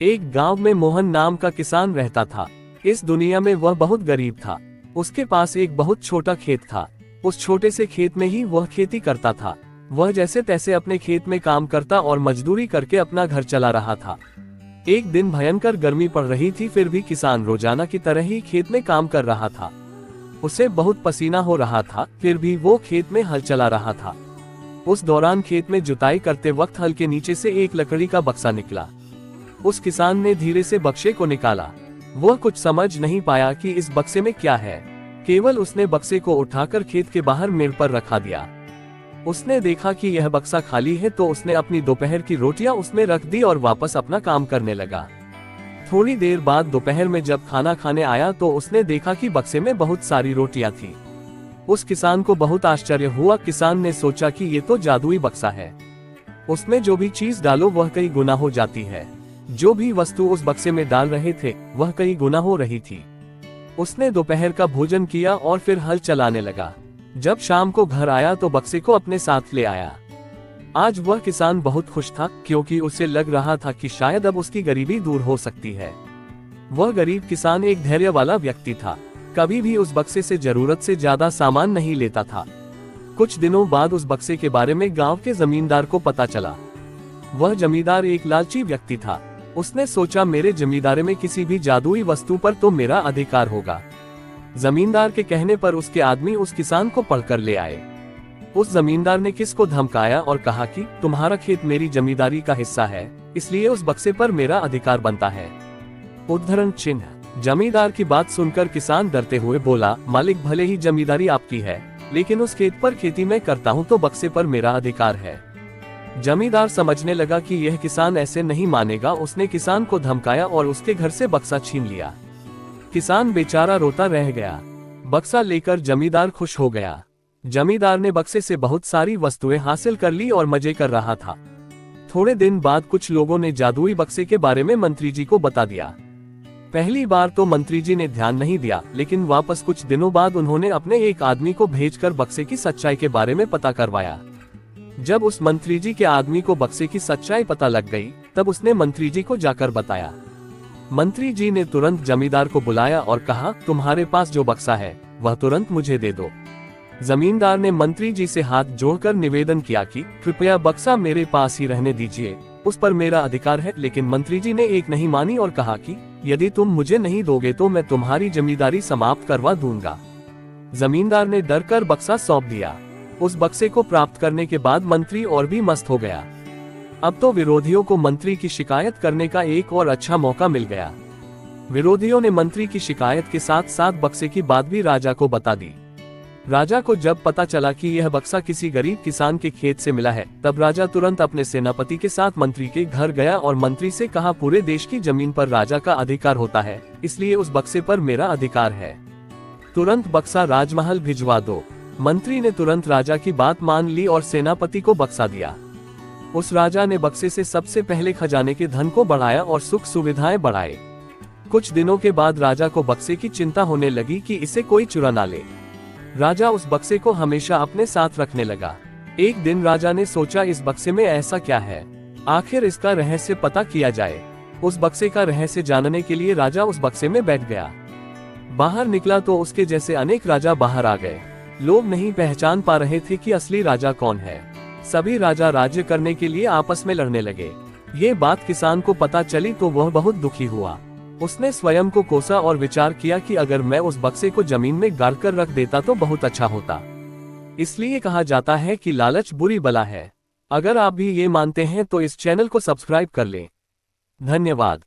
एक गांव में मोहन नाम का किसान रहता था। इस दुनिया में वह बहुत गरीब था। उसके पास एक बहुत छोटा खेत था। उस छोटे से खेत में ही वह खेती करता था। वह जैसे तैसे अपने खेत में काम करता और मजदूरी करके अपना घर चला रहा था। एक दिन भयंकर गर्मी पड़ रही थी, फिर भी किसान रोजाना की तरह ही खेत में काम कर रहा था। उसे बहुत पसीना हो रहा था, फिर भी वो खेत में हल चला रहा था। उस दौरान खेत में जुताई करते वक्त हल के नीचे से एक लकड़ी का बक्सा निकला। उस किसान ने धीरे से बक्से को निकाला। वह कुछ समझ नहीं पाया कि इस बक्से में क्या है। केवल उसने बक्से को उठाकर खेत के बाहर मेड़ पर रखा दिया। उसने देखा कि यह बक्सा खाली है, तो उसने अपनी दोपहर की रोटियां उसमें रख दी और वापस अपना काम करने लगा। थोड़ी देर बाद दोपहर में जब खाना खाने आया तो उसने देखा कि बक्से में बहुत सारी रोटियां थी। उस किसान को बहुत आश्चर्य हुआ। किसान ने सोचा कि ये तो जादुई बक्सा है। उसमें जो भी चीज डालो वह कई गुना हो जाती है। जो भी वस्तु उस बक्से में डाल रहे थे वह कई गुना हो रही थी। उसने दोपहर का भोजन किया और फिर हल चलाने लगा। जब शाम को घर आया तो बक्से को अपने साथ ले आया। आज वह किसान बहुत खुश था, क्योंकि उसे लग रहा था कि शायद अब उसकी गरीबी दूर हो सकती है। वह गरीब किसान एक धैर्य वाला व्यक्ति था। कभी भी उस बक्से से जरूरत से ज्यादा सामान नहीं लेता था। कुछ दिनों बाद उस बक्से के बारे में गांव के जमींदार को पता चला। वह जमींदार एक लालची व्यक्ति था। उसने सोचा, मेरे जमींदारी में किसी भी जादुई वस्तु पर तो मेरा अधिकार होगा। जमींदार के कहने पर उसके आदमी उस किसान को पकड़कर ले आए। उस जमींदार ने किसको धमकाया और कहा कि तुम्हारा खेत मेरी जमींदारी का हिस्सा है, इसलिए उस बक्से पर मेरा अधिकार बनता है। उद्धरण चिन्ह। जमींदार की बात सुनकर किसान डरते हुए बोला, मालिक, भले ही जमींदारी आपकी है, लेकिन उस खेत पर खेती मैं करता हूँ तो बक्से पर मेरा अधिकार है। जमींदार समझने लगा कि यह किसान ऐसे नहीं मानेगा। उसने किसान को धमकाया और उसके घर से बक्सा छीन लिया। किसान बेचारा रोता रह गया। बक्सा लेकर जमींदार खुश हो गया। जमींदार ने बक्से से बहुत सारी वस्तुएं हासिल कर ली और मजे कर रहा था। थोड़े दिन बाद कुछ लोगों ने जादुई बक्से के बारे में मंत्री जी को बता दिया। पहली बार तो मंत्री जी ने ध्यान नहीं दिया, लेकिन वापस कुछ दिनों बाद उन्होंने अपने एक आदमी को भेजकर बक्से की सच्चाई के बारे में पता करवाया। जब उस मंत्री जी के आदमी को बक्से की सच्चाई पता लग गई, तब उसने मंत्री जी को जाकर बताया। मंत्री जी ने तुरंत जमींदार को बुलाया और कहा, तुम्हारे पास जो बक्सा है वह तुरंत मुझे दे दो। जमींदार ने मंत्री जी से हाथ जोड़कर निवेदन किया कि कृपया बक्सा मेरे पास ही रहने दीजिए, उस पर मेरा अधिकार है। लेकिन मंत्री जी ने एक नहीं मानी और कहा कि यदि तुम मुझे नहीं दोगे तो मैं तुम्हारी जमींदारी समाप्त करवा दूंगा। जमींदार ने डर कर बक्सा सौंप दिया। उस बक्से को प्राप्त करने के बाद मंत्री और भी मस्त हो गया। अब तो विरोधियों को मंत्री की शिकायत करने का एक और अच्छा मौका मिल गया। विरोधियों ने मंत्री की शिकायत के साथ साथ बक्से की बात भी राजा को बता दी। राजा को जब पता चला कि यह बक्सा किसी गरीब किसान के खेत से मिला है, तब राजा तुरंत अपने सेनापति के साथ मंत्री के घर गया और मंत्री से कहा, पूरे देश की जमीन पर राजा का अधिकार होता है, इसलिए उस बक्से पर मेरा अधिकार है। तुरंत बक्सा राजमहल भिजवा दो। मंत्री ने तुरंत राजा की बात मान ली और सेनापति को बक्सा दिया। उस राजा ने बक्से से सबसे पहले खजाने के धन को बढ़ाया और सुख सुविधाएं बढ़ाए। कुछ दिनों के बाद राजा को बक्से की चिंता होने लगी कि इसे कोई चुरा ना ले। राजा उस बक्से को हमेशा अपने साथ रखने लगा। एक दिन राजा ने सोचा, इस बक्से में ऐसा क्या है, आखिर इसका रहस्य पता किया जाए। उस बक्से का रहस्य जानने के लिए राजा उस बक्से में बैठ गया। बाहर निकला तो उसके जैसे अनेक राजा बाहर आ गए। लोग नहीं पहचान पा रहे थे कि असली राजा कौन है। सभी राजा राज्य करने के लिए आपस में लड़ने लगे। ये बात किसान को पता चली तो वह बहुत दुखी हुआ। उसने स्वयं को कोसा और विचार किया कि अगर मैं उस बक्से को जमीन में गाड़ कर रख देता तो बहुत अच्छा होता। इसलिए कहा जाता है कि लालच बुरी बला है। अगर आप भी ये मानते हैं तो इस चैनल को सब्सक्राइब कर लें। धन्यवाद।